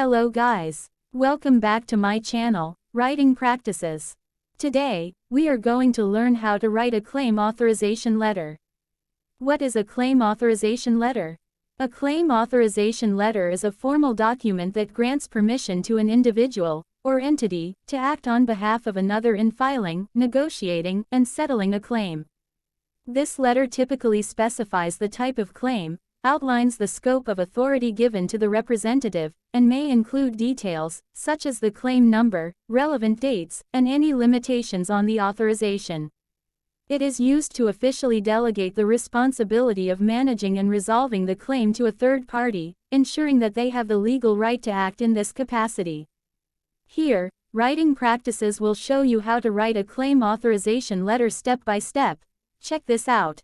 Hello guys. Welcome back to my channel, Writing Practices. Today, we are going to learn how to write a claim authorization letter. What is a claim authorization letter? A claim authorization letter is a formal document that grants permission to an individual, or entity, to act on behalf of another in filing, negotiating, and settling a claim. This letter typically specifies the type of claim, outlines the scope of authority given to the representative, and may include details, such as the claim number, relevant dates, and any limitations on the authorization. It is used to officially delegate the responsibility of managing and resolving the claim to a third party, ensuring that they have the legal right to act in this capacity. Here, Writing Practices will show you how to write a claim authorization letter step by step. Check this out.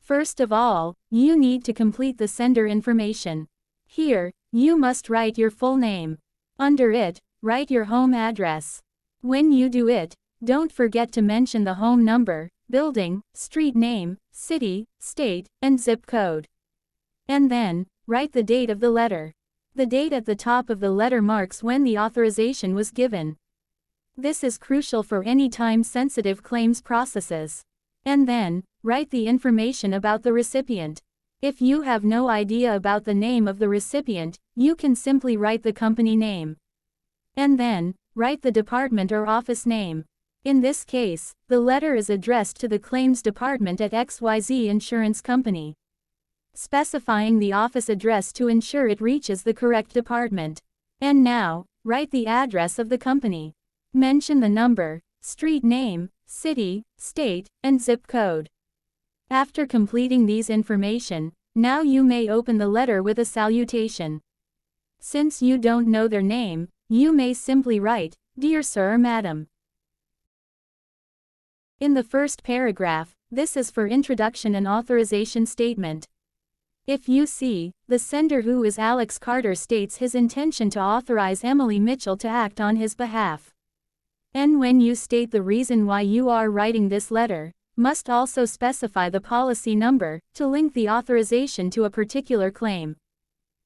First of all, you need to complete the sender information. Here, you must write your full name. Under it, write your home address. When you do it, don't forget to mention the home number, building, street name, city, state, and zip code. And then, write the date of the letter. The date at the top of the letter marks when the authorization was given. This is crucial for any time-sensitive claims processes. And then, write the information about the recipient. If you have no idea about the name of the recipient, you can simply write the company name. And then, write the department or office name. In this case, the letter is addressed to the claims department at XYZ Insurance Company. Specifying the office address to ensure it reaches the correct department. And now, write the address of the company. Mention the number, street name, city, state, and zip code. After completing these information, now you may open the letter with a salutation. Since you don't know their name, you may simply write, "Dear Sir or Madam." In the first paragraph, this is for introduction and authorization statement. If you see, the sender, who is Alex Carter, states his intention to authorize Emily Mitchell to act on his behalf. And when you state the reason why you are writing this letter, must also specify the policy number, to link the authorization to a particular claim.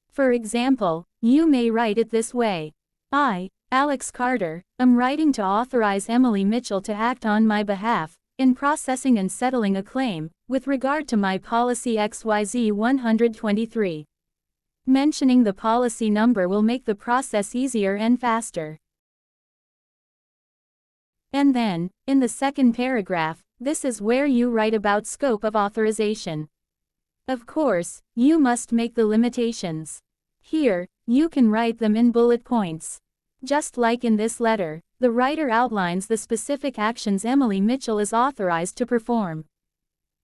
For example, you may write it this way. I, Alex Carter, am writing to authorize Emily Mitchell to act on my behalf, in processing and settling a claim, with regard to my policy XYZ 123. Mentioning the policy number will make the process easier and faster. And then, in the second paragraph, this is where you write about scope of authorization. Of course, you must make the limitations. Here, you can write them in bullet points. Just like in this letter, the writer outlines the specific actions Emily Mitchell is authorized to perform.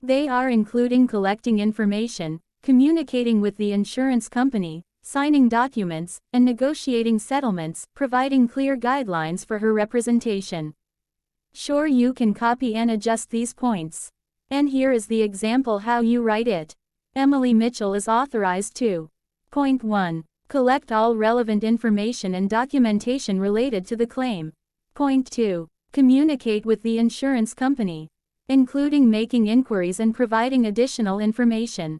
They are including collecting information, communicating with the insurance company, signing documents, and negotiating settlements, providing clear guidelines for her representation. Sure, you can copy and adjust these points. And here is the example how you write it. Emily Mitchell is authorized to: Point 1. Collect all relevant information and documentation related to the claim. Point 2. Communicate with the insurance company, including making inquiries and providing additional information.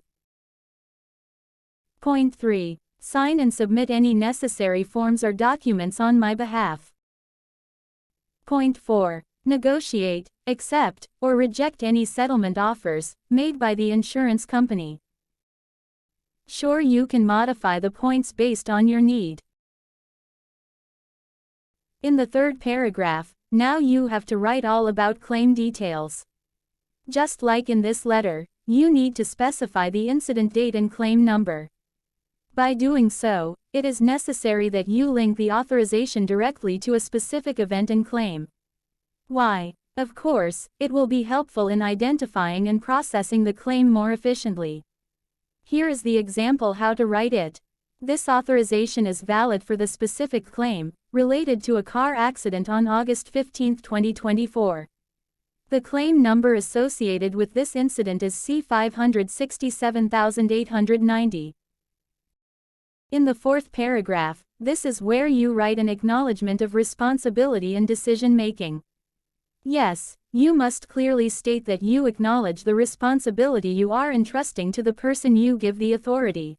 Point 3. Sign and submit any necessary forms or documents on my behalf. Point 4. Negotiate, accept, or reject any settlement offers made by the insurance company. Sure, you can modify the points based on your need. In the third paragraph, now you have to write all about claim details. Just like in this letter, you need to specify the incident date and claim number. By doing so, it is necessary that you link the authorization directly to a specific event and claim. Why? Of course, it will be helpful in identifying and processing the claim more efficiently. Here is the example how to write it. This authorization is valid for the specific claim, related to a car accident on August 15, 2024. The claim number associated with this incident is C567890. In the fourth paragraph, this is where you write an acknowledgement of responsibility and decision-making. Yes, you must clearly state that you acknowledge the responsibility you are entrusting to the person you give the authority.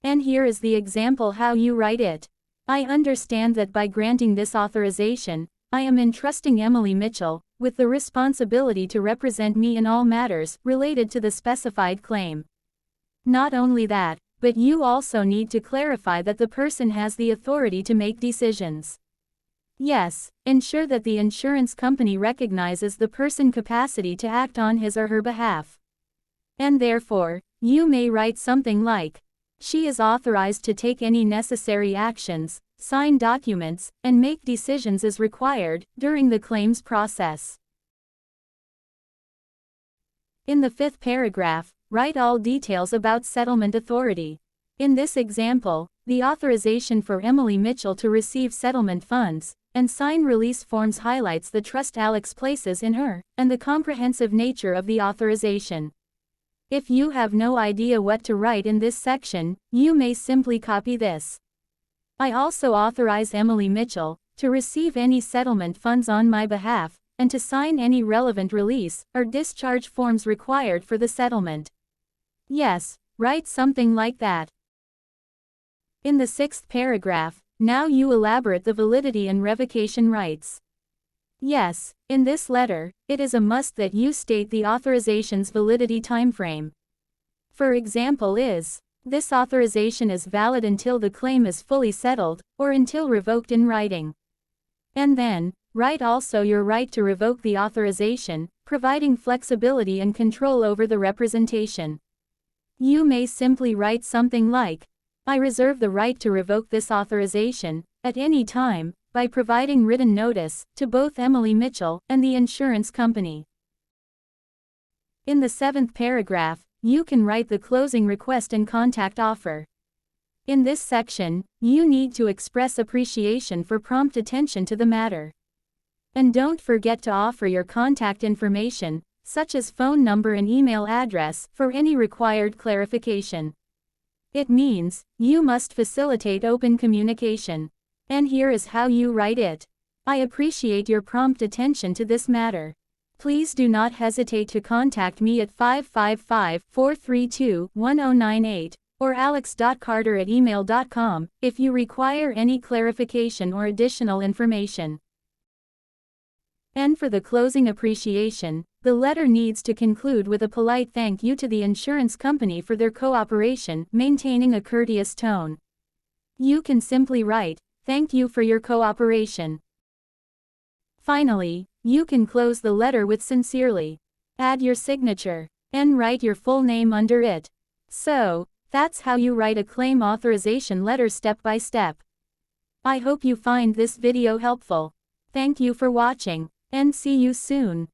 And here is the example how you write it. I understand that by granting this authorization, I am entrusting Emily Mitchell with the responsibility to represent me in all matters related to the specified claim. Not only that, but you also need to clarify that the person has the authority to make decisions. Yes, ensure that the insurance company recognizes the person's capacity to act on his or her behalf. And therefore, you may write something like, "She is authorized to take any necessary actions, sign documents, and make decisions as required during the claims process." In the fifth paragraph, write all details about settlement authority. In this example, the authorization for Emily Mitchell to receive settlement funds and sign release forms highlights the trust Alex places in her and the comprehensive nature of the authorization. If you have no idea what to write in this section, you may simply copy this. I also authorize Emily Mitchell to receive any settlement funds on my behalf and to sign any relevant release or discharge forms required for the settlement. Yes, write something like that. In the sixth paragraph, now you elaborate the validity and revocation rights. Yes, in this letter, it is a must that you state the authorization's validity timeframe. For example this authorization is valid until the claim is fully settled, or until revoked in writing. And then, write also your right to revoke the authorization, providing flexibility and control over the representation. You may simply write something like, I reserve the right to revoke this authorization, at any time, by providing written notice to both Emily Mitchell and the insurance company. In the seventh paragraph, you can write the closing request and contact offer. In this section, you need to express appreciation for prompt attention to the matter. And don't forget to offer your contact information, such as phone number and email address, for any required clarification. It means, you must facilitate open communication. And here is how you write it. I appreciate your prompt attention to this matter. Please do not hesitate to contact me at 555-432-1098, or alex.carter@email.com, if you require any clarification or additional information. And for the closing appreciation, the letter needs to conclude with a polite thank you to the insurance company for their cooperation, maintaining a courteous tone. You can simply write, "Thank you for your cooperation." Finally, you can close the letter with "Sincerely." Add your signature, and write your full name under it. So, that's how you write a claim authorization letter step by step. I hope you find this video helpful. Thank you for watching, and see you soon.